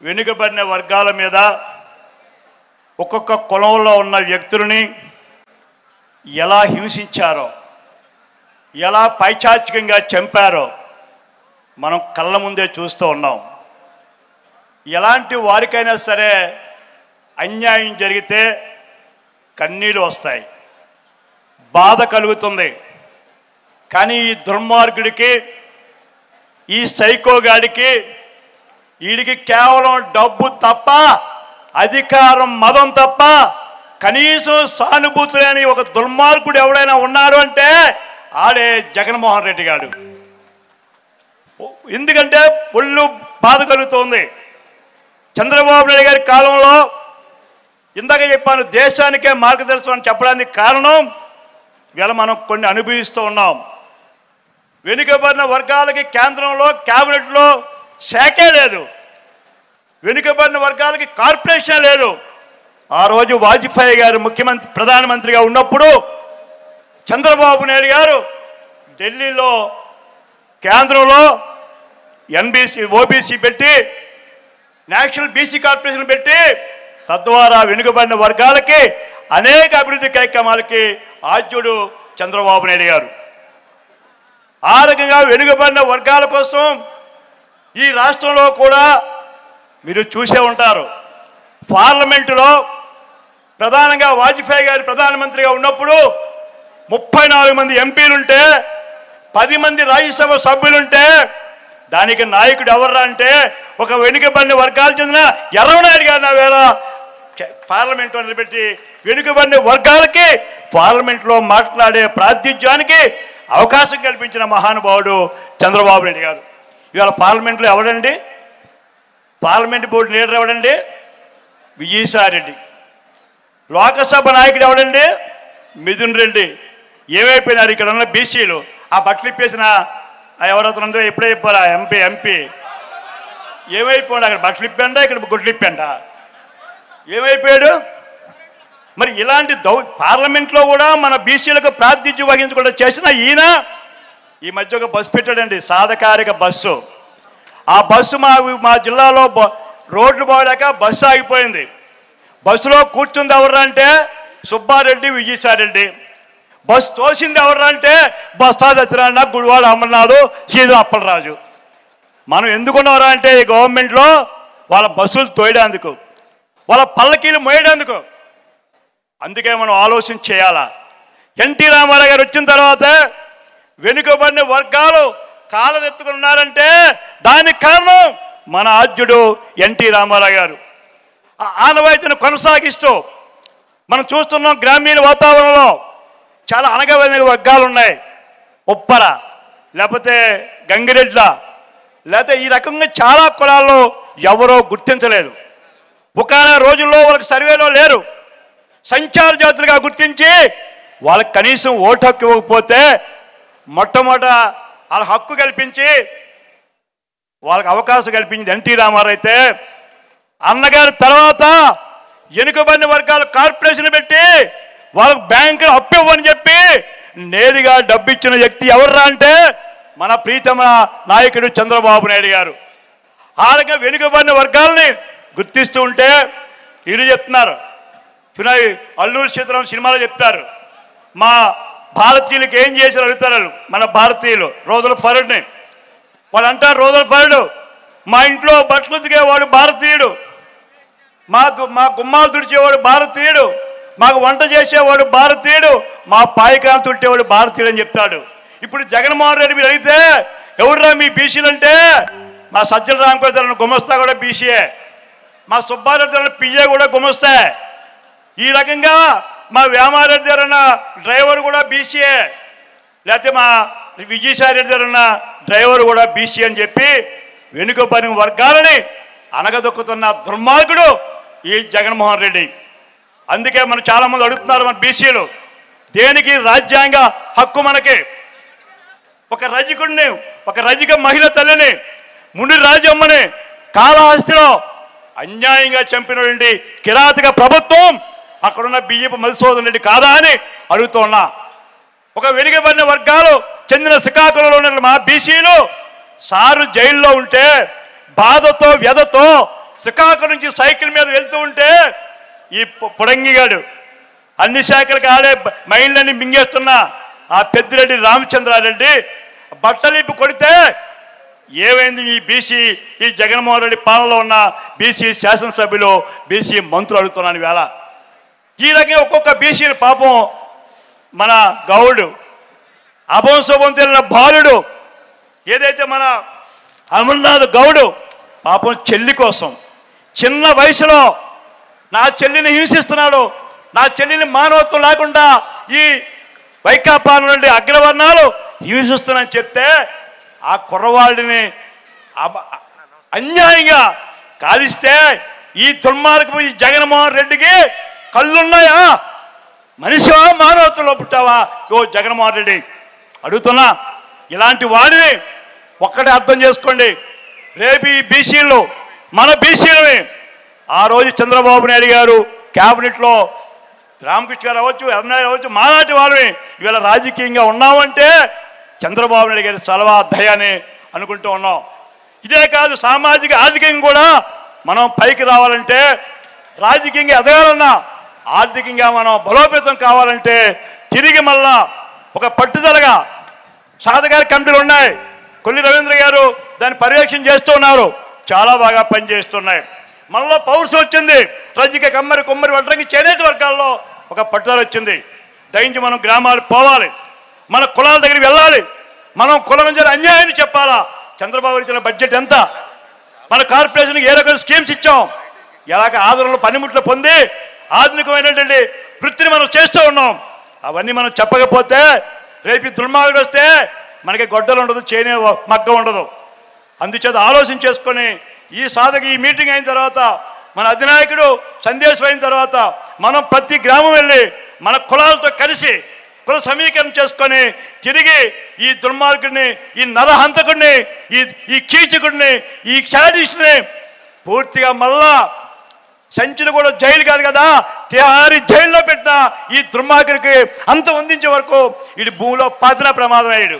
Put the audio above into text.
వెనుకబడిన వర్గాల మీద ఒక్కొక్క కులంలో ఉన్న వ్యక్తులని ఎలా హింసించారో, ఎలా పైచాచికంగా చంపారో మనం కళ్ళ ముందే చూస్తూ ఉన్నాం. ఎలాంటి వారికైనా సరే అన్యాయం జరిగితే కన్నీళ్ళు వస్తాయి, బాధ కలుగుతుంది. కానీ ఈ దుర్మార్గుడికి, ఈ సైకోగాడికి, వీడికి కేవలం డబ్బు తప్ప, అధికారం, మదం తప్ప కనీసం సానుభూతి లేని ఒక దుర్మార్గుడు ఎవడైనా ఉన్నారు అంటే ఆడే జగన్మోహన్ రెడ్డి గారు. ఎందుకంటే ఒళ్ళు బాధ కలుగుతోంది. చంద్రబాబు నాయుడు గారి కాలంలో ఇందాక చెప్పాను, దేశానికే మార్గదర్శనం అని చెప్పడానికి కారణం ఇవాళ మనం కొన్ని అనుభవిస్తూ ఉన్నాం. వెనుకబడిన వర్గాలకి కేంద్రంలో క్యాబినెట్లో శాఖే లేదు, వెనుకబడిన వర్గాలకి కార్పొరేషన్ లేదు. ఆ రోజు వాజ్పేయి గారు ముఖ్యమంత్రి ప్రధానమంత్రిగా ఉన్నప్పుడు చంద్రబాబు నాయుడు గారు ఢిల్లీలో కేంద్రంలో ఎన్బీసీ ఓబీసీ పెట్టి, నేషనల్ బీసీ కార్పొరేషన్ పెట్టి, తద్వారా వెనుకబడిన వర్గాలకి అనేక అభివృద్ధి కార్యక్రమాలకి ఆద్యుడు చంద్రబాబు నాయుడు గారు. ఆ రకంగా వెనుకబడిన వర్గాల కోసం ఈ రాష్ట్రంలో కూడా మీరు చూసే ఉంటారు. పార్లమెంటులో ప్రధానంగా వాజ్పేయి గారు ప్రధానమంత్రిగా ఉన్నప్పుడు 34 మంది ఎంపీలుంటే, 10 మంది రాజ్యసభ సభ్యులుంటే దానికి నాయకుడు ఎవర్రా అంటే ఒక వెనుకబడిన వర్గాలు చెందిన ఎర్రనాయుడు గారు నా వేళ పార్లమెంట్లో నిలబెట్టి వెనుకబడిన వర్గాలకి పార్లమెంట్లో మాట్లాడే ప్రాతినిధ్యానికి అవకాశం కల్పించిన మహానుభావుడు చంద్రబాబు నాయుడు గారు. ఇవాళ పార్లమెంట్లో ఎవడండి, పార్లమెంట్ బోర్డు లీడర్ ఎవడండి? విజయసాయి రెడ్డి. లోకసభ నాయకుడు ఎవడండి? మిథున్ రెడ్డి. ఏమైపోయినారు ఇక్కడ ఉన్న బీసీలు? ఆ బట్టలు ఇప్పేసిన ఎవరవుతుందో ఎప్పుడే చెప్పారా ఎంపీ ఏమైపోయాడు? అక్కడ బట్టలు ఇప్పండా, ఇక్కడ గుడ్లు ఇప్పండా, ఏమైపోయాడు? మరి ఇలాంటి పార్లమెంట్లో కూడా మన బీసీలకు ప్రాతినిధ్యం వహించకుండా చేసిన ఈయన ఈ మధ్య ఒక బస్సు పెట్టాడండి, సాధకారిక బస్సు. ఆ బస్సు మా జిల్లాలో రోడ్లు బాగలేక బస్సు ఆగిపోయింది. బస్సులో కూర్చుంది ఎవర్రా అంటే సుబ్బారెడ్డి, విజయసాయి రెడ్డి. బస్సు తోసింది ఎవర్రా అంటే బస్తా సత్యనారాయణ, గుడివాడ అమర్నాథ్, సీదు అప్పలరాజు. మనం ఎందుకున్నారా అంటే ఈ గవర్నమెంట్లో వాళ్ళ బస్సులు తోయడానికి, వాళ్ళ పల్లకీలు మోయడానికి. అందుకే మనం ఆలోచన చేయాలా. ఎన్టీ రామారావు గారు వచ్చిన తర్వాత వెనుకబడిన వర్గాలు కాలరెత్తుకున్నారంటే దానికి కారణం మన ఆద్యుడు ఎన్టీ రామారావు గారు. ఆనవాయితీని కొనసాగిస్తూ మనం చూస్తున్నాం. గ్రామీణ వాతావరణంలో చాలా అనగబడిన వర్గాలు ఉన్నాయి. ఉప్పర, లేకపోతే గంగిరెడ్ల, లేకపోతే ఈ రకంగా చాలా కులాల్లో ఎవరో గుర్తించలేదు. ఒకనొక రోజుల్లో వాళ్ళకి సర్వేలో లేరు. సంచార జాతులుగా గుర్తించి వాళ్ళకి కనీసం ఓటు హక్కు ఇవ్వకపోతే మొట్టమొదట వాళ్ళ హక్కు కల్పించి వాళ్ళకి అవకాశం కల్పించింది ఎన్టీ రామారావు. అయితే అన్నగారి తర్వాత వెనుకబడిన వర్గాలు కార్పొరేషన్ పెట్టి వాళ్ళకు బ్యాంకులు అప్పు ఇవ్వని చెప్పి నేరుగా డబ్బు ఇచ్చిన వ్యక్తి ఎవర్రా అంటే మన ప్రీతమ నాయకుడు చంద్రబాబు నాయుడు గారు. ఆ రకంగా వెనుకబడిన వర్గాలని గుర్తిస్తూ ఉంటే వీళ్ళు చెప్తున్నారు, అల్లూరి సీతారాం సినిమాలో చెప్తారు, మా భారతీయులకు ఏం చేశారు అడుగుతారు. మన భారతీయులు రోజుల ఫరుడిని వాళ్ళు అంటారు, రోజుల ఫరుడు మా ఇంట్లో బట్టలు ఉతికేవాడు భారతీయుడు, మా గుమ్మాలు తుడిచేవాడు భారతీయుడు, మాకు వంట చేసేవాడు భారతీయుడు, మా పాయకాలు తుట్టేవాడు భారతీయుడు అని చెప్తాడు. ఇప్పుడు జగన్మోహన్ రెడ్డి మీరు అయితే ఎవరురా మీ బీసీలు అంటే మా సజ్జల రామకృష్ణ గుమస్తా కూడా బీసీయే, మా సుబ్బారెడ్డి పిఏ కూడా గుమస్తా, ఈ రకంగా మా వేమారెడ్డి గారు అన్న డ్రైవర్ కూడా బీసీయే, లేకపోతే మా విజయసాయి రెడ్డి గారు అన్న డ్రైవర్ కూడా బీసీ అని చెప్పి వెనుకబడిన వర్గాలని అనగదొక్కుతున్న దుర్మార్గుడు ఈ జగన్మోహన్ రెడ్డి. అందుకే మనం చాలామంది అడుగుతున్నారు, మన బీసీలు దేనికి రాజ్యాంగ హక్కు మనకి? ఒక రజకుడిని, ఒక రజక మహిళ తల్లిని, ముని రాజమ్మని కాళహస్తిలో అన్యాయంగా చంపినటువంటి కిరాతక ప్రభుత్వం అక్కడున్న బియ్యపు మధుసూదన్ రెడ్డి కాదా అని అడుగుతున్నా. ఒక వెనుకబడిన వర్గాలు చెందిన శ్రీకాకుళంలో ఉన్న మా బీసీలు సారు జైల్లో ఉంటే బాధతో వ్యధతో శ్రీకాకుళం నుంచి సైకిల్ మీద వెళ్తూ ఉంటే ఈ పొడంగిగాడు అన్ని శాఖలకు ఆడే మైండ్లన్నీ మింగేస్తున్న ఆ పెద్దిరెడ్డి రామచంద్రారెడ్డి బట్టలిప్పి కొడితే ఏమైంది? ఈ బీసీ ఈ జగన్మోహన్ రెడ్డి పాలనలో ఉన్న బీసీ శాసనసభ్యులు బీసీ మంత్రులు అడుగుతున్నాను వేళ. ఈ రకంగా ఒక్కొక్క బీసీని పాపం మన గౌడు అభంశోభం తెలిసిన బాలుడు ఏదైతే మన అమర్నాథ్ గౌడు పాపం చెల్లి కోసం చిన్న వయసులో నా చెల్లిని హింసిస్తున్నాడు, నా చెల్లిని మానవత్వం లేకుండా ఈ వైకాపా నుండి అగ్రవర్ణాలు హింసిస్తున్నాయని చెప్తే ఆ కుర్రవాడిని అన్యాయంగా కాలిస్తే ఈ దుర్మార్గం ఈ జగన్మోహన్ రెడ్డికి కళ్ళున్నాయా? మనిషివా మానవత్వంలో పుట్టావా? ఓ జగన్మోహన్ రెడ్డి అడుగుతున్నా. ఇలాంటి వాడిని ఒక్కటే అర్థం చేసుకోండి, రేపు ఈ బీసీలు మన బీసీలని ఆ రోజు చంద్రబాబు నాయుడు గారు క్యాబినెట్లో రామకృష్ణ గారు అవ్వచ్చు, అవినాష్ అవ్వచ్చు, మాలాంటి వాళ్ళని ఇవాళ రాజకీయంగా ఉన్నామంటే చంద్రబాబు నాయుడు గారి సలవా దయాన్ని అనుకుంటూ ఉన్నాం. ఇదే కాదు, సామాజిక ఆర్థికంగా కూడా మనం పైకి రావాలంటే, రాజకీయంగా ఎదగాలన్నా, ఆర్థికంగా మనం బలోపేతం కావాలంటే తిరిగి మళ్ళా ఒక పట్టుదలగా సాధకారి కమిటీలు ఉన్నాయి. కొల్లి రవీంద్ర గారు దాన్ని పర్యవేక్షణ చేస్తూ ఉన్నారు, చాలా బాగా పనిచేస్తున్నాయి. మనలో పౌరుషం వచ్చింది, రజిక కమ్మరి కుమ్మరి వడ్రంగి చేనేత వర్గాల్లో ఒక పట్టుదల వచ్చింది. దయించి మనం గ్రామాలు పోవాలి, మన కులాల దగ్గరికి వెళ్ళాలి, మనం కులం జరిగిన అన్యాయాన్ని చెప్పాలా. చంద్రబాబు ఇచ్చిన బడ్జెట్ ఎంత, మన కార్పొరేషన్కి ఏ రకమైన స్కీమ్స్ ఇచ్చాం, ఎలాగ ఆదరణలు పనిముట్లు పొంది ఆధునికమైనటువంటి వృత్తిని మనం చేస్తూ ఉన్నాం. అవన్నీ మనం చెప్పకపోతే రేపు దుర్మార్గుడు వస్తే మనకి గొడ్డలు ఉండదు, చేనే మగ్గ ఉండదు. అందుచేత ఆలోచన చేసుకొని ఈ సాధక ఈ మీటింగ్ అయిన తర్వాత మన అధినాయకుడు సందేశం అయిన తర్వాత మనం ప్రతి గ్రామం వెళ్ళి మన కులాలతో కలిసి కుల సమీకరణ చేసుకొని తిరిగి ఈ దుర్మార్గుడిని, ఈ నరహంతకుడిని, ఈ కీచకుడిని, ఈ క్షాదీష్ని పూర్తిగా మళ్ళా సంచులు కూడా జైలు కాదు కదా, తిహారీ జైల్లో పెట్టిన ఈ దుర్మార్గుడికి అంత వందించే వరకు ఇది భూమిలో పాతిన ప్రమాదం అయ్యాడు.